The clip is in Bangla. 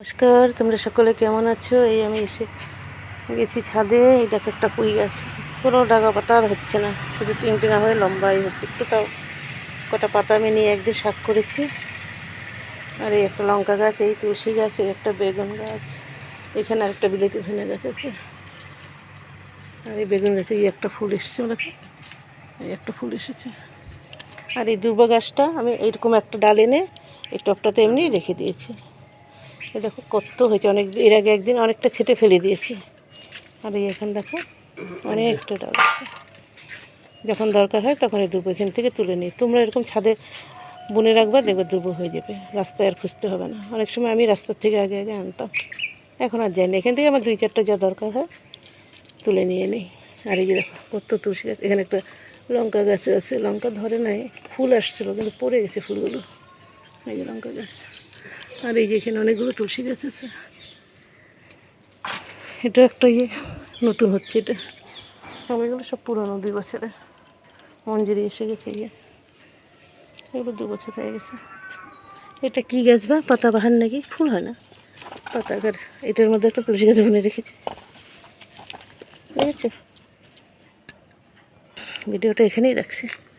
নমস্কার, তোমরা সকলে কেমন আছো? এই আমি এসে গেছি ছাদে। এই দেখো একটা পুঁই গাছ, কোনো ডাগা পাতা আর হচ্ছে না, শুধু টিংটিঙা হয়ে লম্বাই হচ্ছে। একটু তাও কটা পাতা আমি নিয়ে একদিন শাক করেছি। আর এই একটা লঙ্কা গাছ, এই তুলসী গাছ, এই একটা বেগুন গাছ, এখানে আরেকটা বিলেতি ধনে গাছ আছে। আর এই বেগুন গাছে এই একটা ফুল এসেছে, এই একটা ফুল এসেছে। আর এই দুর্বা গাছটা আমি এইরকম একটা ডাল এনে এই টবটাতে এমনি রেখে দিয়েছি। এ দেখো কত হয়েছে, অনেক এর আগে একদিন অনেকটা ছেটে ফেলে দিয়েছি। আর এই এখন দেখো অনেকটা ডাল আছে। যখন দরকার হয় তখন এই দুর্ব এখান থেকে তুলে নিই। তোমরা এরকম ছাদে বুনে রাখবা, দেখবে দুর্ব হয়ে যাবে, রাস্তায় আর খুঁজতে হবে না। অনেক সময় আমি রাস্তার থেকে আগে আগে আনতাম, এখন আর যাই না। এখান থেকে আমার 2-4টা যা দরকার হয় তুলে নিয়ে নিই। আর এই যে দেখো কত তুলসী গাছ, এখানে একটা লঙ্কা গাছ আছে, লঙ্কা ধরে নাই, ফুল আসছিলো কিন্তু পড়ে গেছে ফুলগুলো। এই যে লঙ্কা গাছ। আর এই যে এখানে অনেকগুলো তুলসী গাছ আছে। এটা একটা নতুন হচ্ছে, এটা এগুলো সব পুরোনো 2 বছরের মঞ্জুরি এসে গেছে। এগুলো 2 বছর হয়ে গেছে। এটা কি গাছ বা পাতাবাহার নাকি, ফুল হয় না, পাতা গাছ। এটার মধ্যে একটা তুলসী গাছ বুনে রেখেছি, ঠিক আছে। ভিডিওটা এখানেই রাখছি।